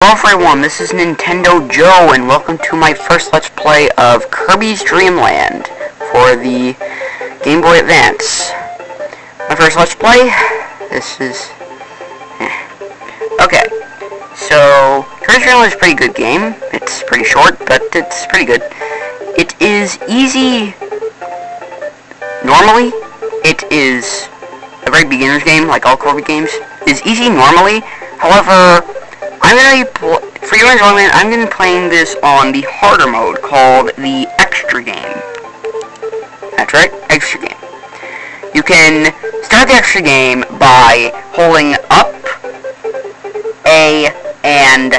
Hello everyone, this is Nintendo Joe, and welcome to my first Let's Play of Kirby's Dreamland for the Game Boy Advance. My first Let's Play, this is... Okay, so Kirby's Dreamland is a pretty good game. It's pretty short, but it's pretty good. It is easy normally. It is a very beginner's game, like all Kirby games. It is easy normally, however... for your enjoyment, I'm going to be playing this on the harder mode called the Extra Game. That's right, Extra Game. You can start the Extra Game by holding up A and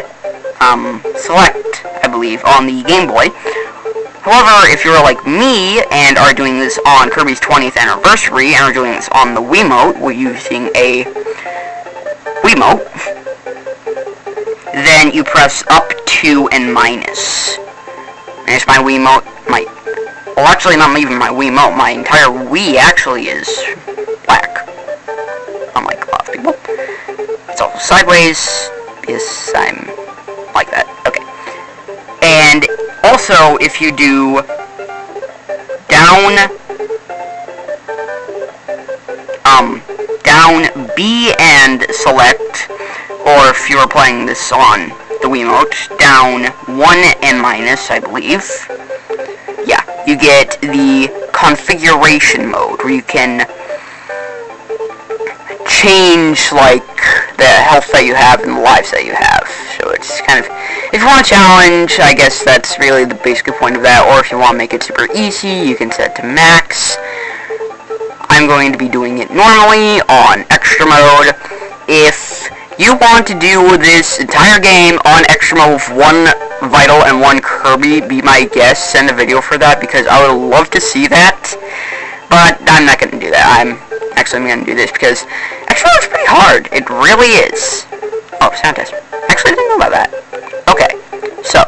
select, I believe, on the Game Boy. However, if you're like me and are doing this on Kirby's 20th anniversary and are doing this on the Wiimote, we're using a Wiimote, then you press up, 2, and minus. There's my Wiimote. Well, actually, not even my Wiimote. My entire Wii actually is black. Unlike a lot of people. It's also sideways. Yes, I'm like that. Okay. And also, if you do down B and select, or if you were playing this on the Wiimote, down 1 and minus, I believe. Yeah, you get the configuration mode, where you can change, like, the health that you have and the lives that you have. So it's kind of, if you want a challenge, I guess that's really the basic point of that, or if you want to make it super easy, you can set it to max. I'm going to be doing it normally on extra mode. If you want to do this entire game on extra mode with 1 Vital and 1 Kirby, be my guest, send a video for that, because I would love to see that, but I'm not going to do that. I'm going to do this, because extra mode is pretty hard. It really is. Oh, sound test. Actually, I didn't know about that. Okay, so,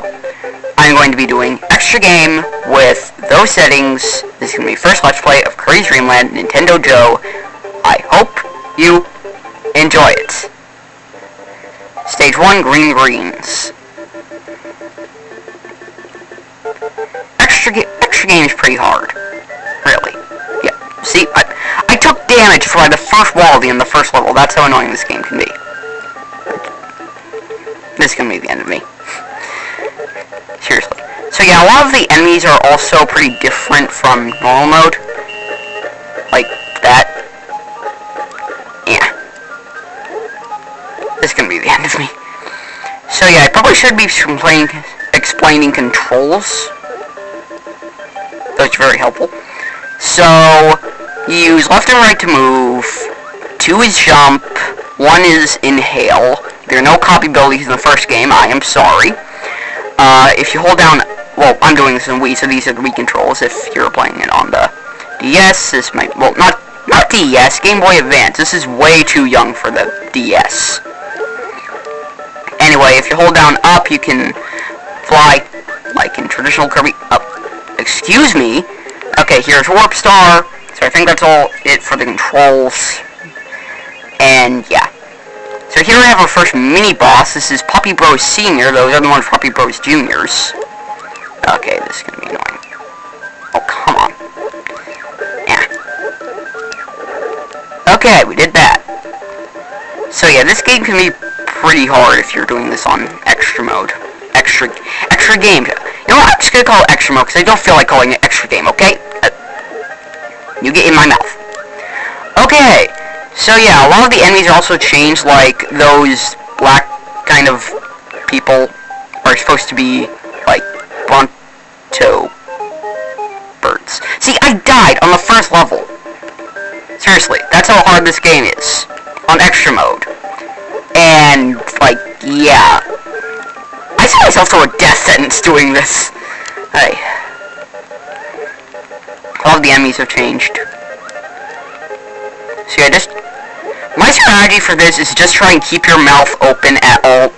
I'm going to be doing extra game with those settings. This is going to be first Let's Play of Kirby's Dreamland, Nintendo Joe. I hope you enjoy it. Stage 1, green greens. Extra game is pretty hard. Really. Yeah. See, I took damage for the first wall in the first level. That's how annoying this game can be. This is going to be the end of me. Seriously. So yeah, a lot of the enemies are also pretty different from normal mode. Like that. Yeah. This is going to be the end of me. So yeah, I probably should be explaining controls. That's very helpful. So, you use left and right to move. 2 is jump. 1 is inhale. There are no copy abilities in the first game. I am sorry. If you hold down... Well, I'm doing this in Wii, so these are the Wii controls. If you're playing it on the DS, this might... Well, not DS, Game Boy Advance. This is way too young for the DS. Anyway, if you hold down up, you can fly, like in traditional Kirby. Up. Excuse me. Okay, here's Warp Star. So I think that's all it for the controls. And yeah. So here we have our first mini-boss. This is Puppy Bros Senior. Those are the ones Puppy Bros Juniors. Okay, this is going to be annoying. Oh, come on. Yeah. Okay, we did that. So yeah, this game can be pretty hard if you're doing this on extra mode. Extra game. You know what? I'm just going to call it extra mode, because I don't feel like calling it extra game, okay? You get in my mouth. Okay. So yeah, a lot of the enemies are also changed, like those black kind of people are supposed to be like Bronto birds. See, I died on the first level. Seriously, that's how hard this game is on extra mode. And like, yeah, I saw myself to a death sentence doing this. Hey, all of the enemies have changed. So yeah, my strategy for this is just try and keep your mouth open at all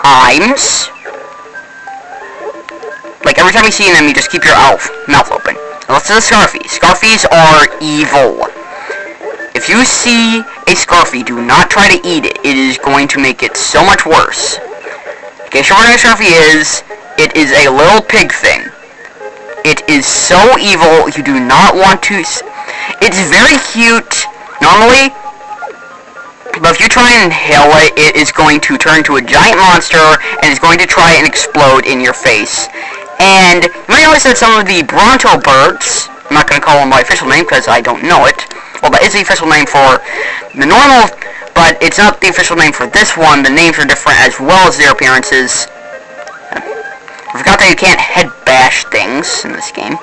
times. Like, every time you see an enemy, just keep your mouth open. Now, let's do the Scarfies. Scarfies are evil. If you see a Scarfie, do not try to eat it. It is going to make it so much worse. Okay, short answer if he is, it is a little pig thing. It is so evil, you do not want to... It's very cute, normally, but if you try and inhale it, it is going to turn into a giant monster, and it's going to try and explode in your face. And you might notice that some of the Bronto birds, I'm not going to call them by official name because I don't know it. Well, that is the official name for the normal, but it's not the official name for this one. The names are different as well as their appearances. I forgot that you can't head bash things in this game.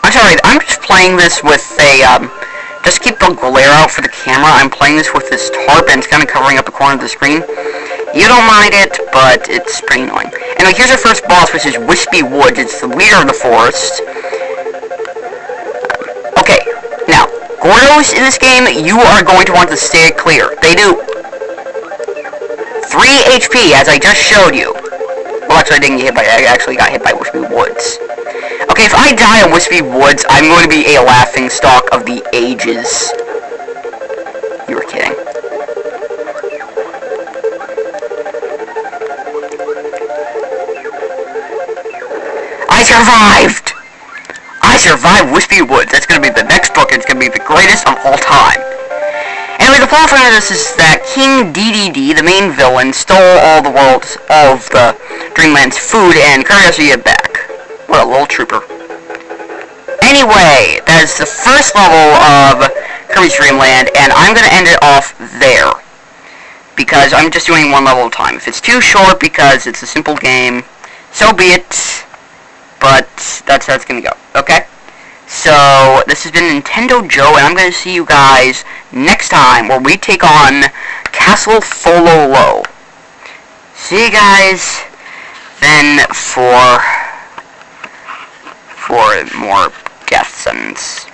I'm sorry, I'm just playing this with a, just keep the glare out for the camera. I'm playing this with this tarp and it's kind of covering up the corner of the screen. You don't mind it, but it's pretty annoying. Anyway, here's our first boss, which is Wispy Woods. It's the leader of the forest. Okay, now, Gordos in this game, you are going to want to stay clear. They do 3 HP, as I just showed you. Well, actually, I didn't get hit by it. I actually got hit by Wispy Woods. Okay, if I die on Wispy Woods, I'm going to be a laughingstock of the ages. You were kidding. I survived! I survived Wispy Woods. That's going to be the next book. It's going to be the greatest of all time. Anyway, the plot for this is that King DDD, the main villain, stole all the Dreamland's food, and Kirby has to get back. What a little trooper. Anyway, that is the first level of Kirby's Dreamland, and I'm going to end it off there. Because I'm just doing one level at a time. If it's too short because it's a simple game, so be it. But that's how it's going to go. Okay? So, this has been Nintendo Joe, and I'm going to see you guys next time, where we take on Castle Fololo. See you guys then for more death sentence.